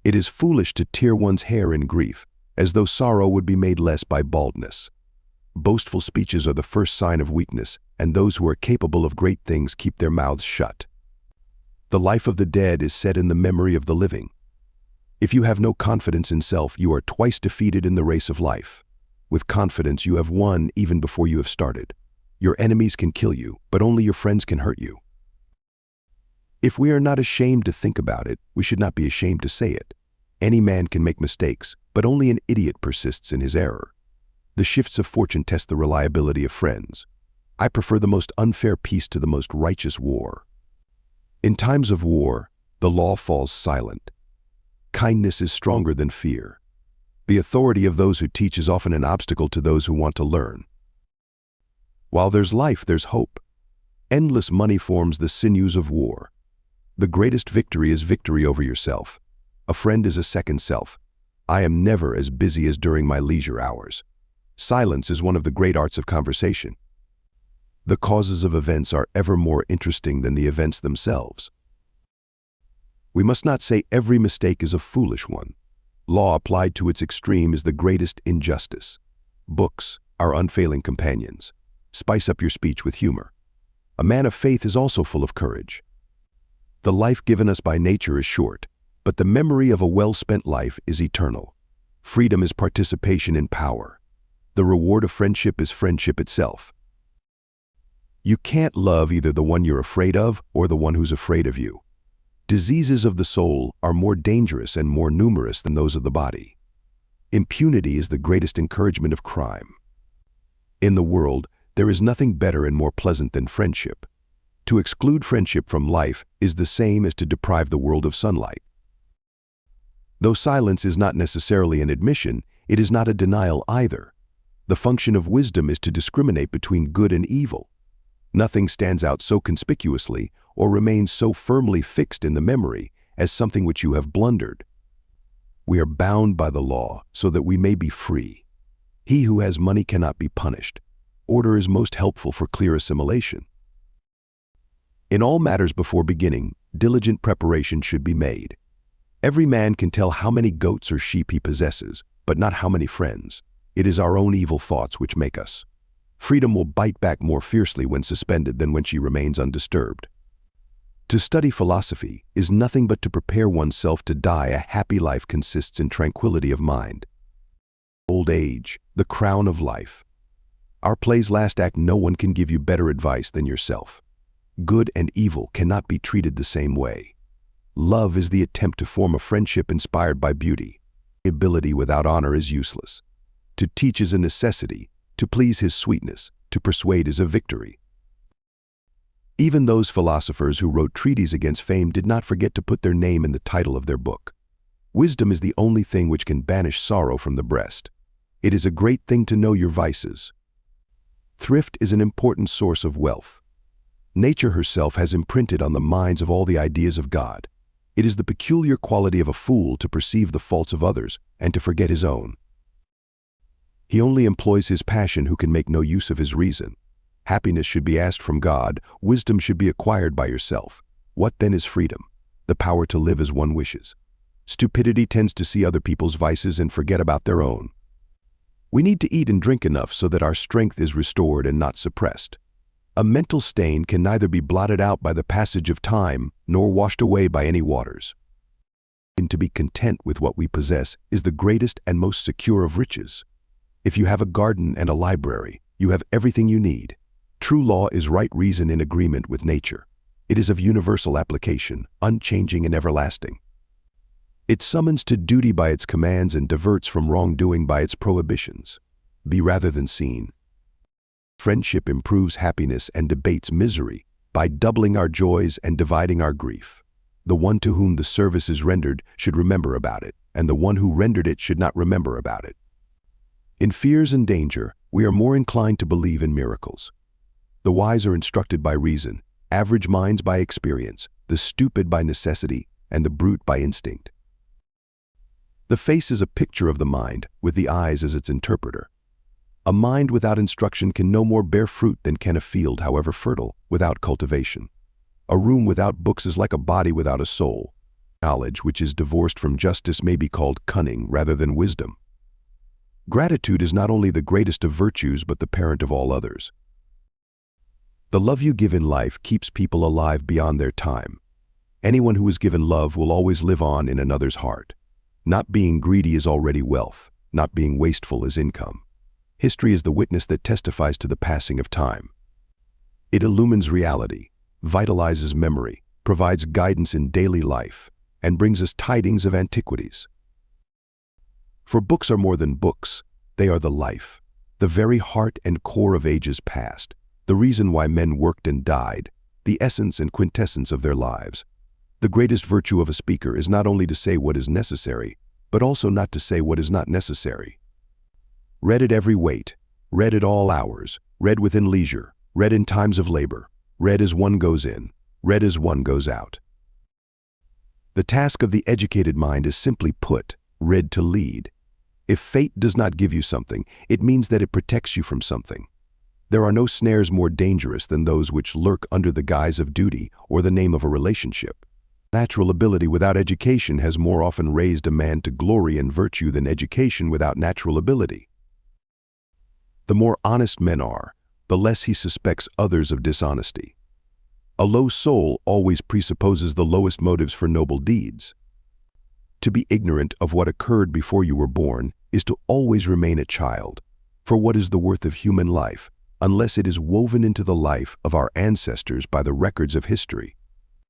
It is foolish to tear one's hair in grief, as though sorrow would be made less by baldness. Boastful speeches are the first sign of weakness, and those who are capable of great things keep their mouths shut. The life of the dead is set in the memory of the living. If you have no confidence in self, you are twice defeated in the race of life. With confidence, you have won even before you have started. Your enemies can kill you, but only your friends can hurt you. If we are not ashamed to think about it, we should not be ashamed to say it. Any man can make mistakes, but only an idiot persists in his error. The shifts of fortune test the reliability of friends. I prefer the most unfair peace to the most righteous war. In times of war, the law falls silent. Kindness is stronger than fear. The authority of those who teach is often an obstacle to those who want to learn. While there's life, there's hope. Endless money forms the sinews of war. The greatest victory is victory over yourself. A friend is a second self. I am never as busy as during my leisure hours. Silence is one of the great arts of conversation. The causes of events are ever more interesting than the events themselves. We must not say every mistake is a foolish one. Law applied to its extreme is the greatest injustice. Books, our unfailing companions. Spice up your speech with humor. A man of faith is also full of courage. The life given us by nature is short, but the memory of a well-spent life is eternal. Freedom is participation in power. The reward of friendship is friendship itself. You can't love either the one you're afraid of or the one who's afraid of you. Diseases of the soul are more dangerous and more numerous than those of the body. Impunity is the greatest encouragement of crime. In the world, there is nothing better and more pleasant than friendship. To exclude friendship from life is the same as to deprive the world of sunlight. Though silence is not necessarily an admission, it is not a denial either. The function of wisdom is to discriminate between good and evil. Nothing stands out so conspicuously or remains so firmly fixed in the memory as something which you have blundered. We are bound by the law so that we may be free. He who has money cannot be punished. Order is most helpful for clear assimilation. In all matters before beginning, diligent preparation should be made. Every man can tell how many goats or sheep he possesses, but not how many friends. It is our own evil thoughts which make us. Freedom will bite back more fiercely when suspended than when she remains undisturbed. To study philosophy is nothing but to prepare oneself to die. A happy life consists in tranquility of mind. Old age, the crown of life. Our play's last act, no one can give you better advice than yourself. Good and evil cannot be treated the same way. Love is the attempt to form a friendship inspired by beauty. Ability without honor is useless. To teach is a necessity. To please his sweetness, to persuade is a victory. Even those philosophers who wrote treatises against fame did not forget to put their name in the title of their book. Wisdom is the only thing which can banish sorrow from the breast. It is a great thing to know your vices. Thrift is an important source of wealth. Nature herself has imprinted on the minds of all the ideas of God. It is the peculiar quality of a fool to perceive the faults of others and to forget his own. He only employs his passion who can make no use of his reason. Happiness should be asked from God. Wisdom should be acquired by yourself. What then is freedom? The power to live as one wishes. Stupidity tends to see other people's vices and forget about their own. We need to eat and drink enough so that our strength is restored and not suppressed. A mental stain can neither be blotted out by the passage of time nor washed away by any waters. And to be content with what we possess is the greatest and most secure of riches. If you have a garden and a library, you have everything you need. True law is right reason in agreement with nature. It is of universal application, unchanging and everlasting. It summons to duty by its commands and diverts from wrongdoing by its prohibitions. Be rather than seen. Friendship improves happiness and debates misery by doubling our joys and dividing our grief. The one to whom the service is rendered should remember about it, and the one who rendered it should not remember about it. In fears and danger, we are more inclined to believe in miracles. The wise are instructed by reason, average minds by experience, the stupid by necessity, and the brute by instinct. The face is a picture of the mind, with the eyes as its interpreter. A mind without instruction can no more bear fruit than can a field, however fertile, without cultivation. A room without books is like a body without a soul. Knowledge which is divorced from justice may be called cunning rather than wisdom. Gratitude is not only the greatest of virtues but the parent of all others. The love you give in life keeps people alive beyond their time. Anyone who is given love will always live on in another's heart. Not being greedy is already wealth. Not being wasteful is income. History is the witness that testifies to the passing of time. It illumines reality, vitalizes memory, provides guidance in daily life, and brings us tidings of antiquities. For books are more than books, they are the life, the very heart and core of ages past, the reason why men worked and died, the essence and quintessence of their lives. The greatest virtue of a speaker is not only to say what is necessary, but also not to say what is not necessary. Read at every weight, read at all hours, read within leisure, read in times of labor, read as one goes in, read as one goes out. The task of the educated mind is simply put, read to lead. If fate does not give you something, it means that it protects you from something. There are no snares more dangerous than those which lurk under the guise of duty or the name of a relationship. Natural ability without education has more often raised a man to glory and virtue than education without natural ability. The more honest men are, the less he suspects others of dishonesty. A low soul always presupposes the lowest motives for noble deeds. To be ignorant of what occurred before you were born is to always remain a child. For what is the worth of human life, unless it is woven into the life of our ancestors by the records of history?